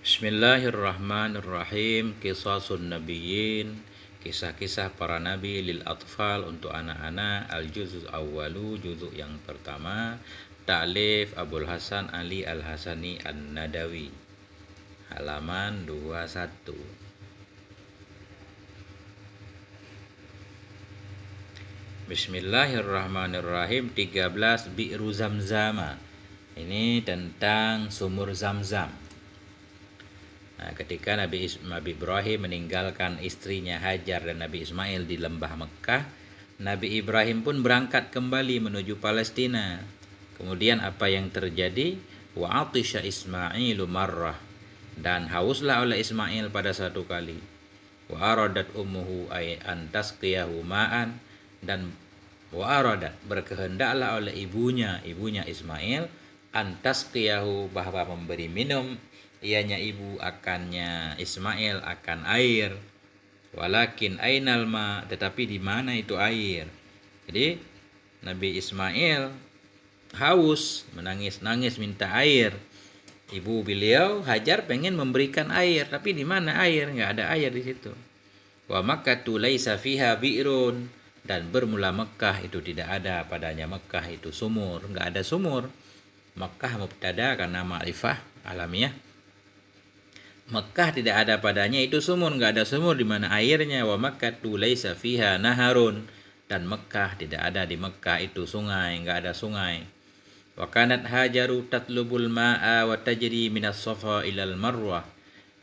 Bismillahirrahmanirrahim. Qisasun nabiyyin, kisah-kisah para nabi lil atfal untuk anak-anak. Al-juz'ul awwalu, juzuk yang pertama. Ta'lif Abul Hasan Ali Al-Hasani An-Nadawi. Halaman 21. Bismillahirrahmanirrahim. 13 Bi'ru Zamzama. Ini tentang sumur Zamzam. Nah, ketika Nabi Ibrahim meninggalkan istrinya Hajar dan Nabi Ismail di lembah Mekah, Nabi Ibrahim pun berangkat kembali menuju Palestina. Kemudian apa yang terjadi? Wa atisha Ismailu marrah, dan hauslah oleh Ismail pada satu kali. Wa aradat ummuhu ay antasqiyahu ma'an, dan wa aradat berkehendaklah oleh ibunya Ismail antasqiyahu, bahwa memberi minum ianya ibu akannya Ismail akan air. Walakin ainal ma, tetapi di mana itu air? Jadi Nabi Ismail haus, menangis-nangis minta air. Ibu beliau Hajar pengen memberikan air, tapi di mana air? Nggak ada air di situ. Wa Makkatu laisa fiha bi'run, dan bermula Mekah itu tidak ada padanya Mekah itu sumur, nggak ada sumur. Mekah mubtada karena ma'rifah alamiah. Mekah tidak ada padanya itu sumur, nggak ada sumur di mana airnya. Wa Makkatu laisa fiha naharun, dan Mekah tidak ada di Mekah itu sungai, nggak ada sungai. Wa kanat Hajaru tatlubul ma'a wa tajri minas Safa ilal Marwah,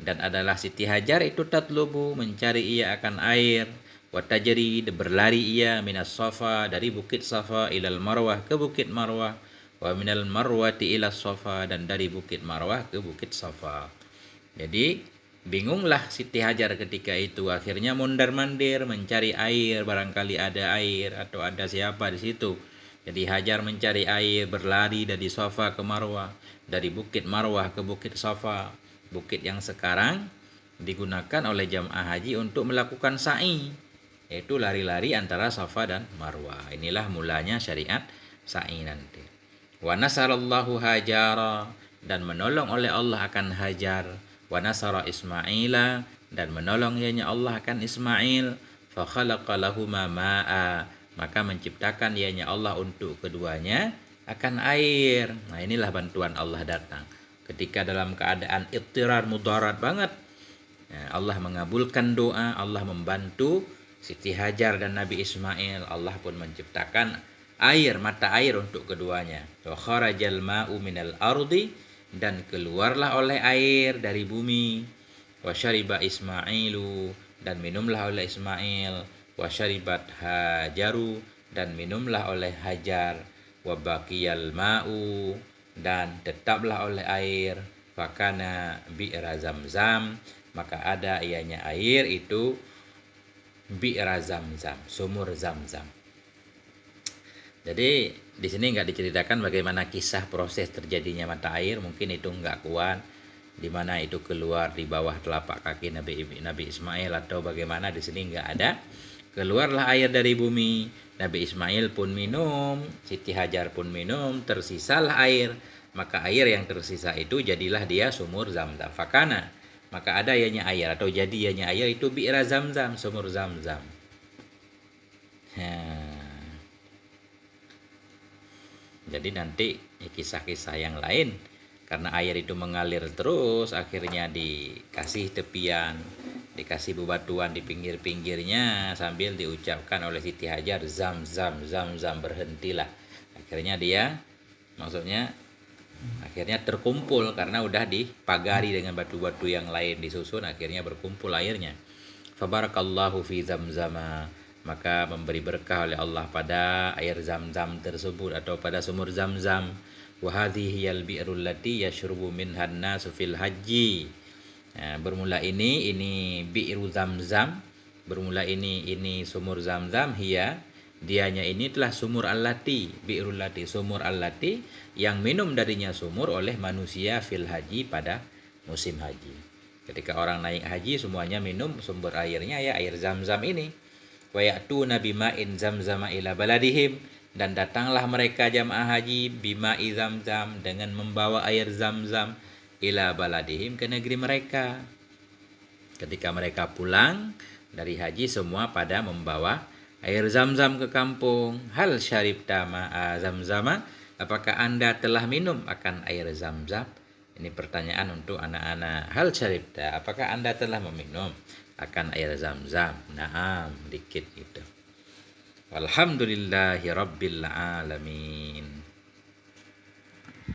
dan adalah Siti Hajar itu tatlubu mencari ia akan air, wa tajri berlari ia minas Safa dari bukit Safa ilal Marwah ke bukit Marwah, wa minal Marwati ila Safa, dan dari bukit Marwah ke bukit Safa. Jadi bingunglah Siti Hajar ketika itu, akhirnya mondar-mandir mencari air, barangkali ada air atau ada siapa di situ. Jadi Hajar mencari air, berlari dari Safa ke Marwah, dari bukit Marwah ke bukit Safa, bukit yang sekarang digunakan oleh jamaah haji untuk melakukan sa'i, yaitu lari-lari antara Safa dan Marwah. Inilah mulanya syariat sa'i nanti. Wa nasarallahu Hajara, dan menolong oleh Allah akan Hajar. Wa nasara Ismaila, dan menolong ianya Allah akan Ismail. Fa khalaqa lahuma ma'a, maka menciptakan ianya Allah untuk keduanya akan air. Nah, inilah bantuan Allah datang ketika dalam keadaan ittirar mudarat banget. Nah, Allah mengabulkan doa, Allah membantu Siti Hajar dan Nabi Ismail. Allah pun menciptakan air, mata air untuk keduanya. Wa kharajal ma'u minal ardi, dan keluarlah oleh air dari bumi. Wa syariba Ismailu, dan minumlah oleh Ismail. Wa syaribat Hajaru, dan minumlah oleh Hajar. Wa baqiyal ma'u, dan tetaplah oleh air. Fakana bi'ra Zamzam, maka ada ianya air itu bi'ra Zamzam, sumur Zamzam. Jadi di sini nggak diceritakan bagaimana kisah proses terjadinya mata air, mungkin itu nggak kuat, di mana itu keluar di bawah telapak kaki Nabi Ismail atau bagaimana, di sini nggak ada. Keluarlah air dari bumi, Nabi Ismail pun minum, Siti Hajar pun minum, tersisalah air. Maka air yang tersisa itu jadilah dia sumur Zamzam. Fakana, maka ada ianya air atau jadi ianya air itu bi'ra Zamzam, sumur Zamzam. Jadi nanti kisah-kisah yang lain, karena air itu mengalir terus, akhirnya dikasih tepian, dikasih bebatuan di pinggir-pinggirnya sambil diucapkan oleh Siti Hajar, zam zam zam zam, berhentilah. Akhirnya dia, maksudnya akhirnya terkumpul karena udah dipagari dengan batu-batu yang lain disusun, akhirnya berkumpul airnya. Fabarakallahu fi zamzama, maka memberi berkah oleh Allah pada air Zamzam tersebut atau pada sumur Zamzam. Wa hadhihi al bi'rul lati yashrubu minhan nasu fil haji. Nah, bermula ini bi'ru Zamzam, bermula ini sumur Zamzam, dianya ini telah sumur allati, bi'rul lati, sumur allati yang minum darinya sumur oleh manusia fil haji pada musim haji. Ketika orang naik haji semuanya minum sumber airnya ya air Zamzam ini. Wa ya'tuna bima'in zamzama ila baladihim, dan datanglah mereka jamaah haji bima'i Zamzam, dengan membawa air Zamzam ila baladihim, ke negeri mereka. Ketika mereka pulang dari haji, semua pada membawa air zam-zam ke kampung. Hal syaribta ma'a zamzama, apakah Anda telah minum akan air zam-zam? Ini pertanyaan untuk anak-anak. Hal syaribta, apakah Anda telah meminum akan air zam-zam? Naam, dikit gitu. Walhamdulillahi rabbil alamin.